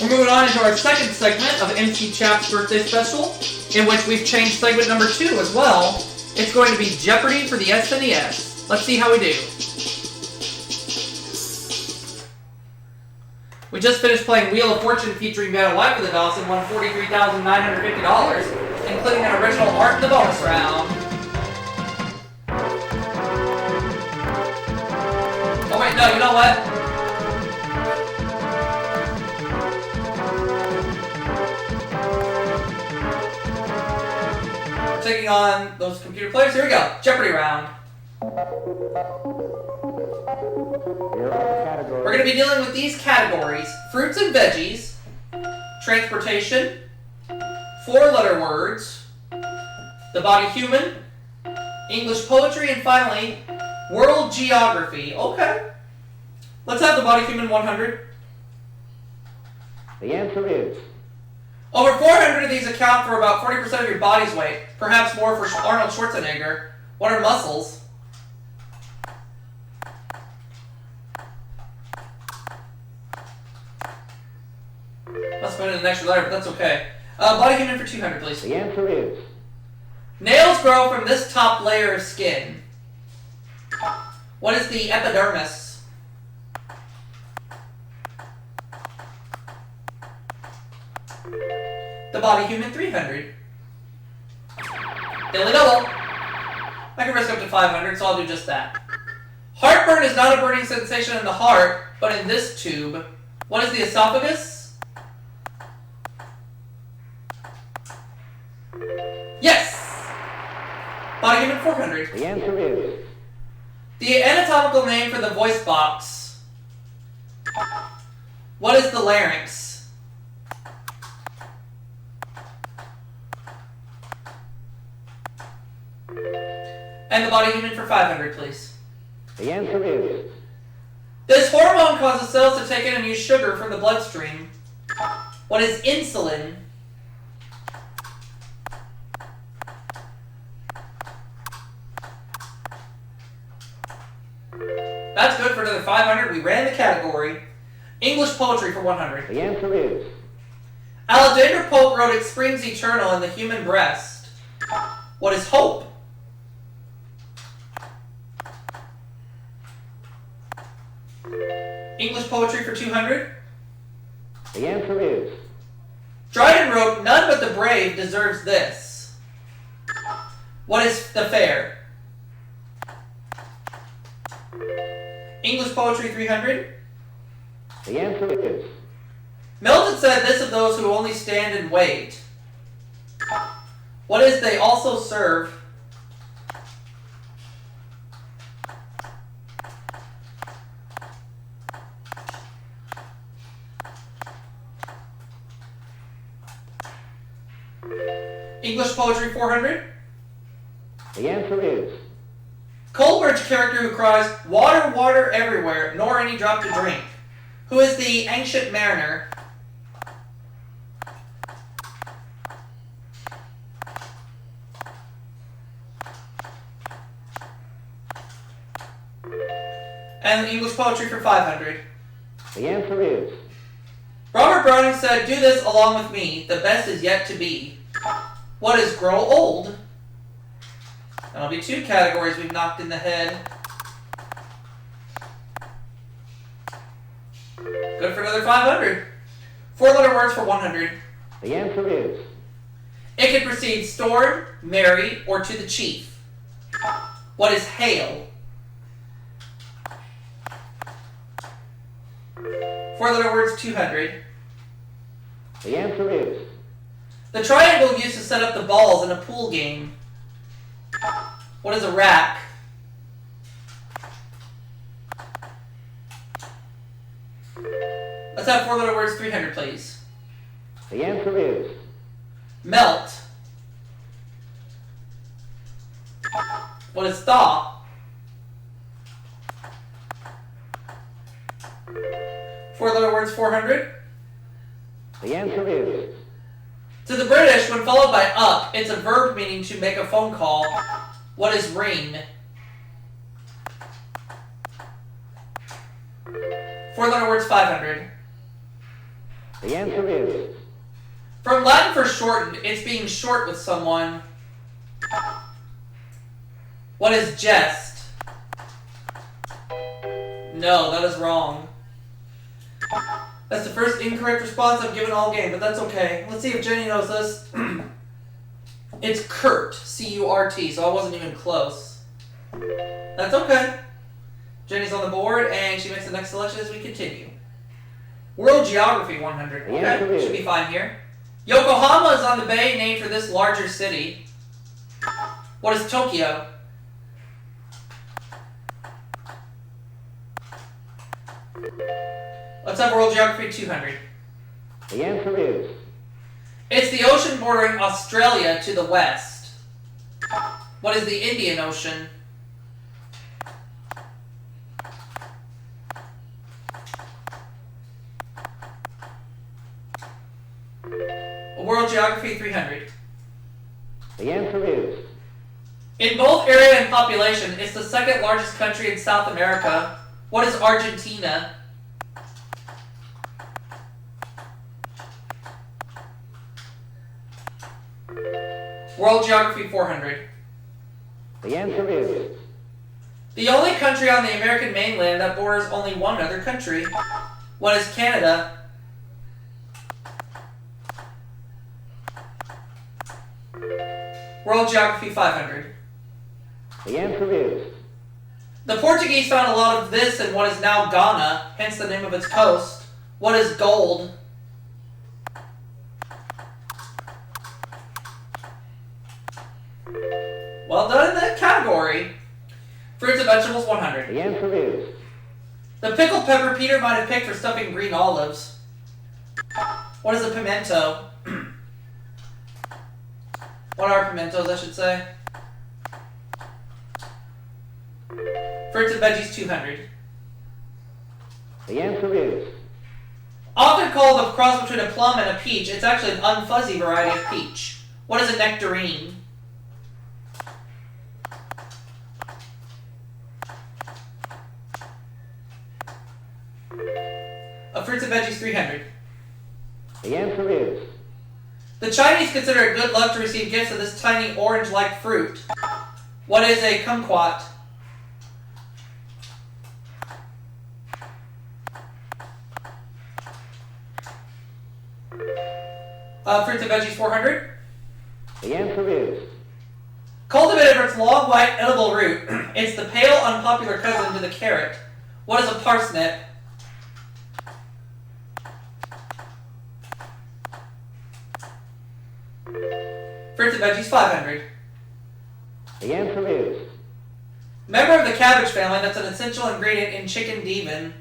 We're moving on into our second segment of MC Chap's birthday special, in which we've changed segment number 2 as well. It's going to be Jeopardy for the SNES. Let's see how we do. We just finished playing Wheel of Fortune featuring Battle Life with the Dawson, won $43,950, including an original art in the bonus round. Oh wait, no, you know what? Taking on those computer players. Here we go. Jeopardy round. We're going to be dealing with these categories: fruits and veggies, transportation, 4-letter words, the body human, English poetry, and finally, world geography. Okay. Let's have the body human 100. The answer is... Over 400 of these account for about 40% of your body's weight, perhaps more for Arnold Schwarzenegger. What are muscles? Must put in an extra letter, but that's okay. Body human for 200, please. The answer is... Nails grow from this top layer of skin. What is the epidermis? The body human 300. Daily double. I can risk up to 500, so I'll do just that. Heartburn is not a burning sensation in the heart, but in this tube. What is the esophagus? Yes! Body human 400. The answer is... The anatomical name for the voice box. What is the larynx? And the body human for 500, please. The answer is... This hormone causes cells to take in and use sugar from the bloodstream. What is insulin? That's good for another 500. We ran the category. English poetry for 100. The answer is... Alexander Pope wrote, "It springs eternal in the human breast." What is hope? English poetry for 200. The answer is... Dryden wrote, "None but the brave deserves this." What is the fair? English poetry 300. The answer is... Milton said this of those who only stand and wait. What is they also serve? English poetry 400. The answer is... Coleridge character who cries, "Water, water everywhere, nor any drop to drink." Who is the ancient mariner? And English poetry for 500. The answer is... Robert Browning said, "Do this along with me, the best is yet to be." What is grow old? That'll be 2 categories we've knocked in the head. Good for another 500. 4-letter words for 100. The answer is... It can precede storm, merry, or to the chief. What is hail? 4-letter words 200. The answer is... The triangle used to set up the balls in a pool game. What is a rack? Let's have 4-letter words 300, please. The answer is... Melt. What is thaw? 4-letter words 400. The answer is... To the British, when followed by up, it's a verb meaning to make a phone call. What is ring? 4-letter words 500. The answer is. From Latin for shortened, it's being short with someone. What is jest? No, that is wrong. That's the first incorrect response I've given all game, but that's okay. Let's see if Jenny knows this. It's curt, C-U-R-T, so I wasn't even close. That's okay. Jenny's on the board, and she makes the next selection as we continue. World Geography 100. Okay, should be fine here. Yokohama is on the bay, named for this larger city. What is Tokyo? Let's have World Geography 200. The answer is. It's the ocean bordering Australia to the west. What is the Indian Ocean? World Geography 300. The answer is. In both area and population, it's the second largest country in South America. What is Argentina? World Geography 400. The answer is. The only country on the American mainland that borders only one other country. What is Canada? World Geography 500. The answer is. The Portuguese found a lot of this in what is now Ghana, hence the name of its coast. What is gold? Well done in that category. Fruits and vegetables 100. The answer is. The pickled pepper Peter might have picked for stuffing green olives. What is a pimento? What are pimentos, I should say? Fruits and veggies 200. The answer is. Often called a cross between a plum and a peach, it's actually an unfuzzy variety of peach. What is a nectarine? Fruits and veggies 300. The answer is. The Chinese consider it good luck to receive gifts of this tiny orange-like fruit. What is a kumquat? Fruits and veggies 400. The answer is. Cultivated for its long, white, edible root, it's the pale, unpopular cousin to the carrot. What is a parsnip? Fruits and veggies 500. The answer is. Member of the cabbage family that's an essential ingredient in chicken divin.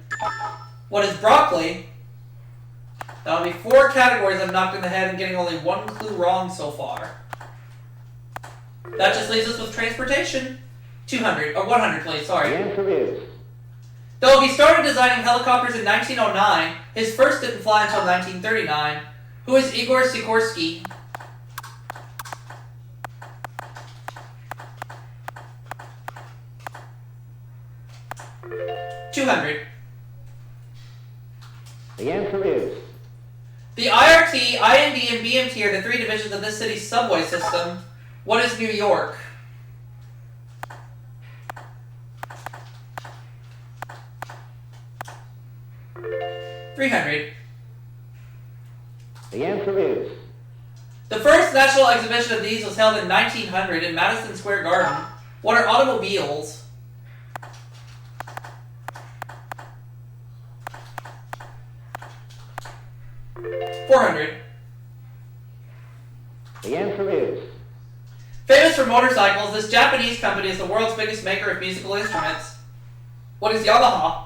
What is broccoli? That'll be 4 categories I've knocked in the head and getting only 1 clue wrong so far. That just leaves us with transportation. 200, or 100 please, sorry. The answer is. Though he started designing helicopters in 1909, his first didn't fly until 1939. Who is Igor Sikorsky? $200. The answer is. The IRT, IND, and BMT are the 3 divisions of this city's subway system. What is New York? $300. The answer is. The first national exhibition of these was held in 1900 in Madison Square Garden. What are automobiles? $400. The answer is. Famous for motorcycles, this Japanese company is the world's biggest maker of musical instruments. What is Yamaha?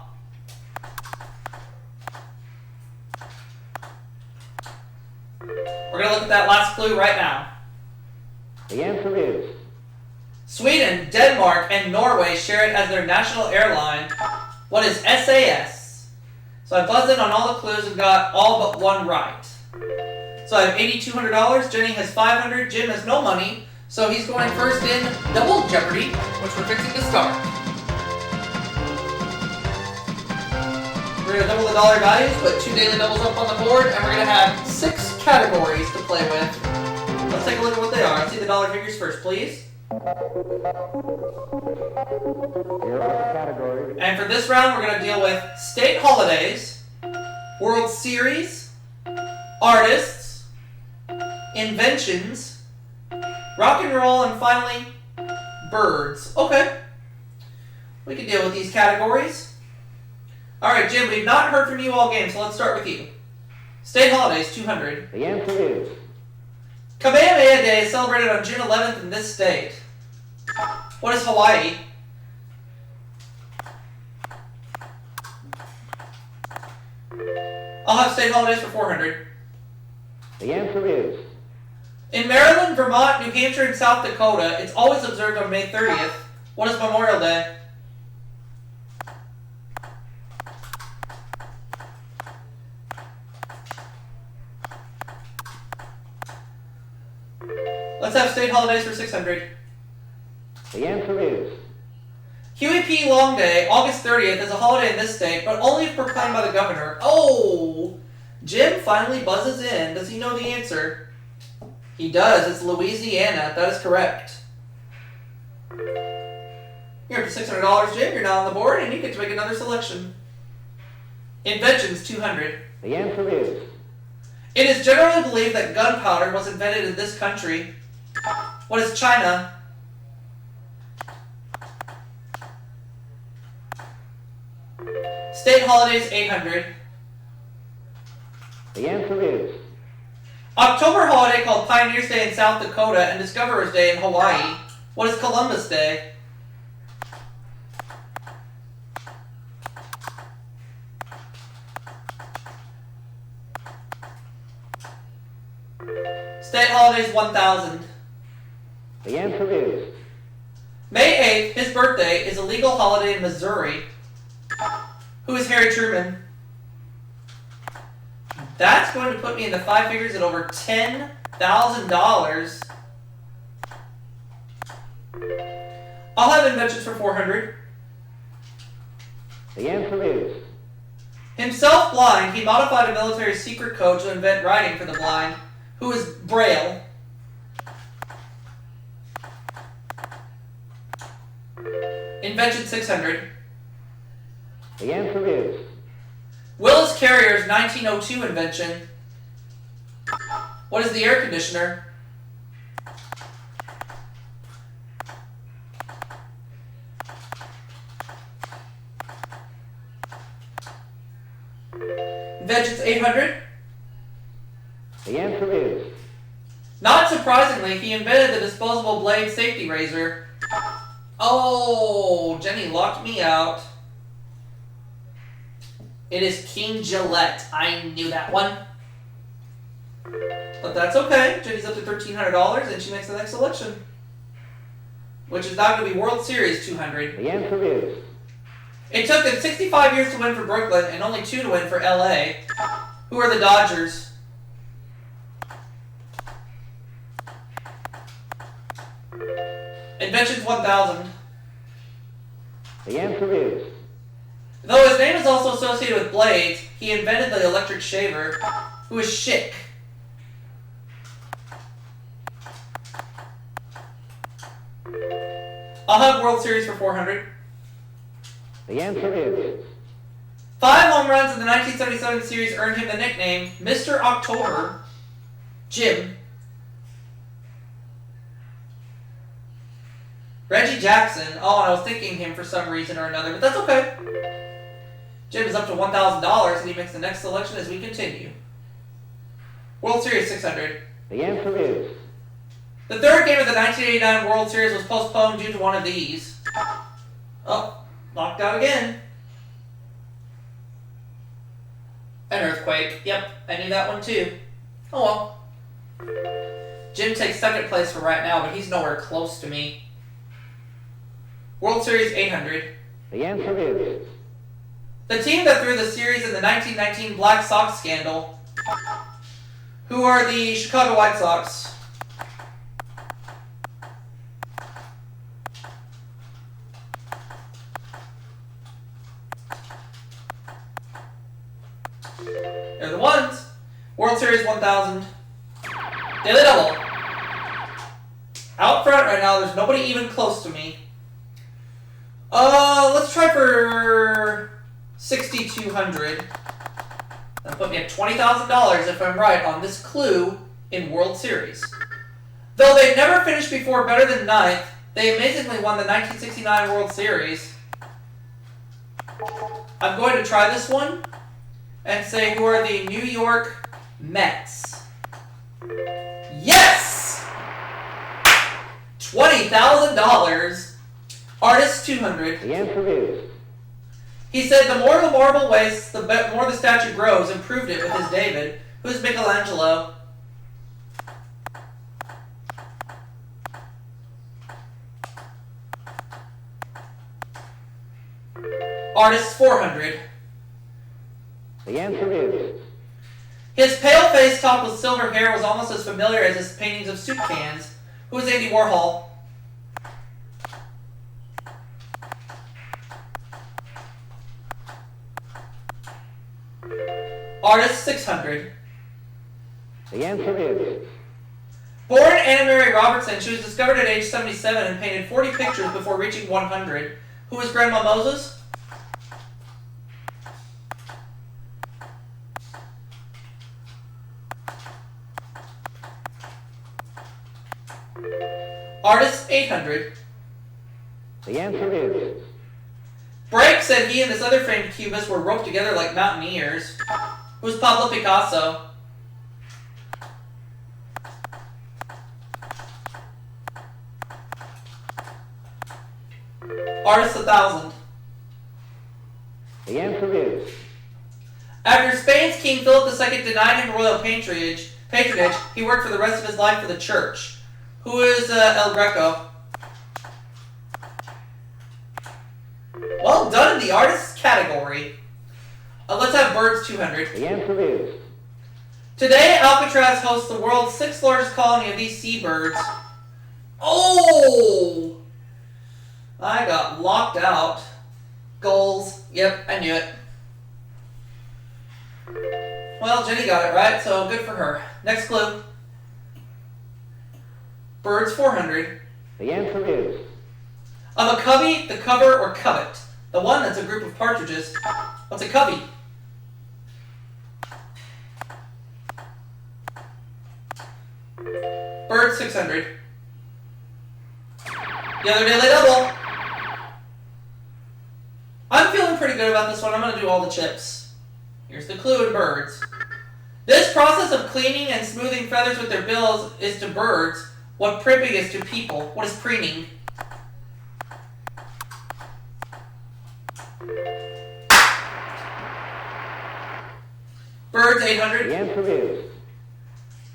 We're going to look at that last clue right now. The answer is. Sweden, Denmark, and Norway share it as their national airline. What is SAS? So I buzzed in on all the clues and got all but 1 right. So I have $8,200, Jenny has $500, Jim has no money, so he's going first in Double Jeopardy, which we're fixing to start. We're going to double the dollar values, put 2 daily doubles up on the board, and we're going to have 6 categories to play with. Let's take a look at what they are. Let's see the dollar figures first, please. Here are the categories. And for this round, we're going to deal with state holidays, World Series, artists, inventions, rock and roll, and finally, birds. Okay. We can deal with these categories. Alright, Jim, we've not heard from you all game, so let's start with you. State holidays, 200. The answer is Kamehameha Day is celebrated on June 11th in this state. What is Hawaii? I'll have state holidays for 400. the answer is In Maryland, Vermont, New Hampshire, and South Dakota, it's always observed on May 30th. What is Memorial Day? Let's have state holidays for 600. the answer is Huey P. Long Day, August 30th, is a holiday in this state, but only if proclaimed by the governor. Oh! Jim finally buzzes in. Does he know the answer? He does. It's Louisiana. That is correct. You're up to $600, Jim. You're now on the board, and you get to make another selection. Inventions, 200. the answer is It is generally believed that gunpowder was invented in this country. What is China? State holidays, 800. the answer is October holiday called Pioneers Day in South Dakota and Discoverers Day in Hawaii. What is Columbus Day? State holidays, 1000. the answer is May 8th, his birthday, is a legal holiday in Missouri. Who is Harry Truman? That's going to put me in the 5 figures at over $10,000. I'll have inventions for 400. the answer is Himself blind, he modified a military secret code to invent writing for the blind. Who is Braille? Invention 600. the answer is Willis Carrier's 1902 invention. What is the air conditioner? Inventions 800. the answer is Not surprisingly, he invented the disposable blade safety razor. Oh, Jenny locked me out. It is King Gillette. I knew that one. But that's okay. Jenny's up to $1,300 and she makes the next selection. Which is now going to be World Series 200. the answer is It took them 65 years to win for Brooklyn and only 2 to win for LA. Who are the Dodgers? Inventions 1000. the answer is Though his name is also associated with blades, he invented the electric shaver. Who is Schick? I'll have World Series for 400. the answer is 5 home runs in the 1977 series earned him the nickname Mr. October. Jim. Reggie Jackson. Oh, and I was thinking him for some reason or another, but that's okay. Jim is up to $1,000 and he makes the next selection as we continue. World Series 600. the answer is The 3rd game of the 1989 World Series was postponed due to one of these. Oh, knocked out again. An earthquake. Yep, I knew that one too. Oh well. Jim takes 2nd place for right now, but he's nowhere close to me. World Series 800. the answer is The team that threw the series in the 1919 Black Sox scandal. Who are the Chicago White Sox? They're the ones. World Series 1000. Daily double. Out front right now, there's nobody even close to me. Let's try for 6,200. That'll put me at $20,000 if I'm right on this clue in World Series. Though they've never finished before better than 9th, they amazingly won the 1969 World Series. I'm going to try this one and say who are the New York Mets. Yes! $20,000. Artist 200. The answer is. He said the more the marble wastes, the more the statue grows, and proved it with his David. Who's Michelangelo? Artist 400. The answer is. His pale face topped with silver hair was almost as familiar as his paintings of soup cans. Who is Andy Warhol? Artist 600. The answer is. Born Anna Mary Robertson, she was discovered at age 77 and painted 40 pictures before reaching 100. Who is Grandma Moses? Artist 800. The answer is. Brake said he and this other famed cubist were roped together like mountaineers. Who's Pablo Picasso? Artist 1000. The answer is. After Spain's King Philip II denied him royal patronage, he worked for the rest of his life for the church. Who is El Greco? Well done in the artist's category. Let's have birds 200. The answer is. Today, Alcatraz hosts the world's 6th largest colony of these seabirds. Oh! I got locked out. Goals. Yep, I knew it. Well, Jenny got it right, so good for her. Next clue. Birds 400. The answer is. Of a covey, the cover, or covet. The one that's a group of partridges. What's a covey? Bird 600. The other daily double. I'm feeling pretty good about this one. I'm going to do all the chips. Here's the clue in birds. This process of cleaning and smoothing feathers with their bills is to birds what primping is to people. What is preening? Birds 800. The answer is.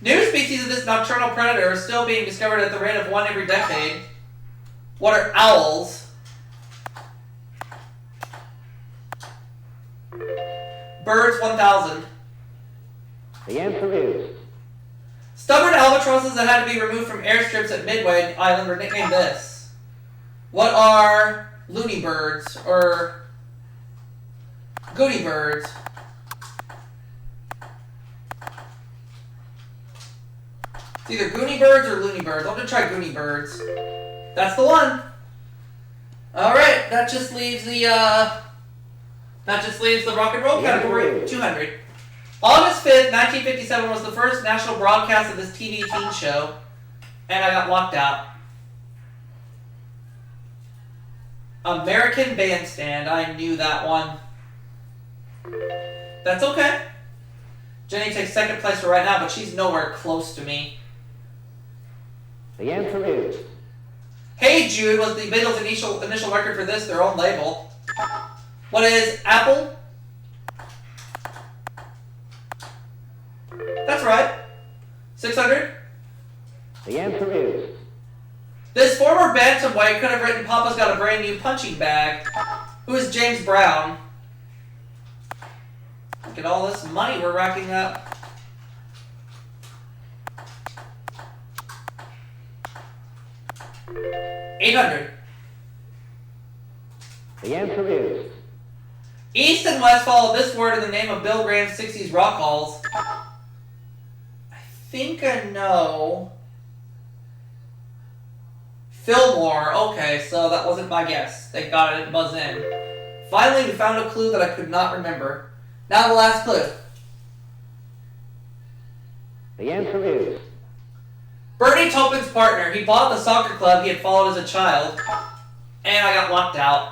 New species of this nocturnal predator are still being discovered at the rate of one every decade. What are owls? Birds 1000. The answer is. Stubborn albatrosses that had to be removed from airstrips at Midway Island were nicknamed this. What are loony birds or goody birds? It's either goony birds or loony birds. I'm gonna try goony birds. That's the one. All right, that just leaves the rock and roll category. 200. August 5th, 1957 was the first national broadcast of this TV teen show, and I got locked out. American Bandstand. I knew that one. That's okay. Jenny takes second place for right now, but she's nowhere close to me. The answer is. Hey Jude was the Beatles' initial record for this, their own label. What is Apple? That's right. 600? The answer is. This former bantamweight could have written Papa's Got a Brand New Punching Bag. Who is James Brown? Look at all this money we're racking up. $800. The answer is. East and West follow this word in the name of Bill Graham's 60s rock halls. I think I know. Fillmore. Okay, so that wasn't my guess. Thank God I didn't buzz in. Finally, we found a clue that I could not remember. Now the last clue. The answer is Bernie Taupin's partner. He bought the soccer club he had followed as a child. And I got locked out.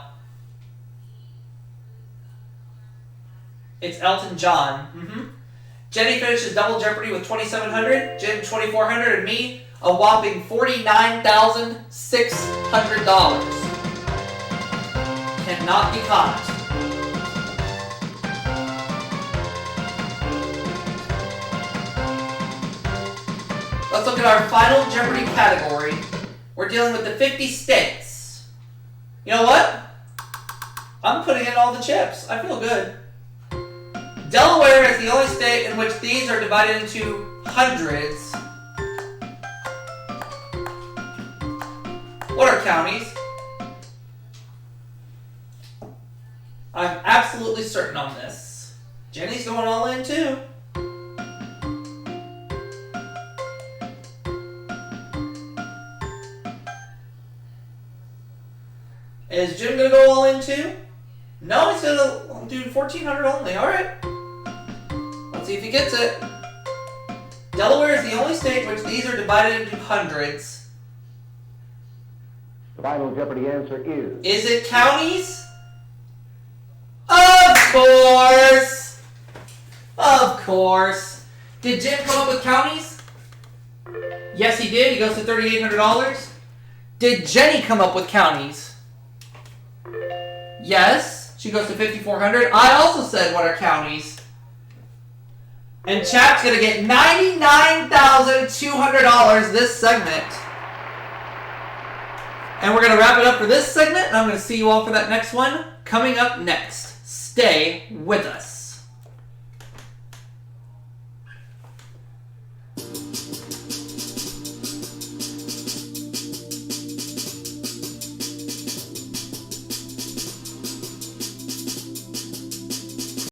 It's Elton John. Jenny finishes Double Jeopardy with $2,700, Jim $2,400, and me a whopping $49,600. Cannot be caught. Let's look at our final Jeopardy category. We're dealing with the 50 states. You know what? I'm putting in all the chips. I feel good. Delaware is the only state in which these are divided into hundreds. What are counties? I'm absolutely certain on this. Jenny's going all in too. Is Jim gonna go all in too? No, he's gonna do 1,400 only. All right. Let's see if he gets it. Delaware is the only state in which these are divided into hundreds. the final Jeopardy answer is. Is it counties? Of course. Of course. Did Jim come up with counties? Yes, he did. He goes to $3,800. Did Jenny come up with counties? Yes. She goes to $5,400. I also said what are counties. And Chap's going to get $99,200 this segment. And we're going to wrap it up for this segment. And I'm going to see you all for that next one coming up next. Stay with us.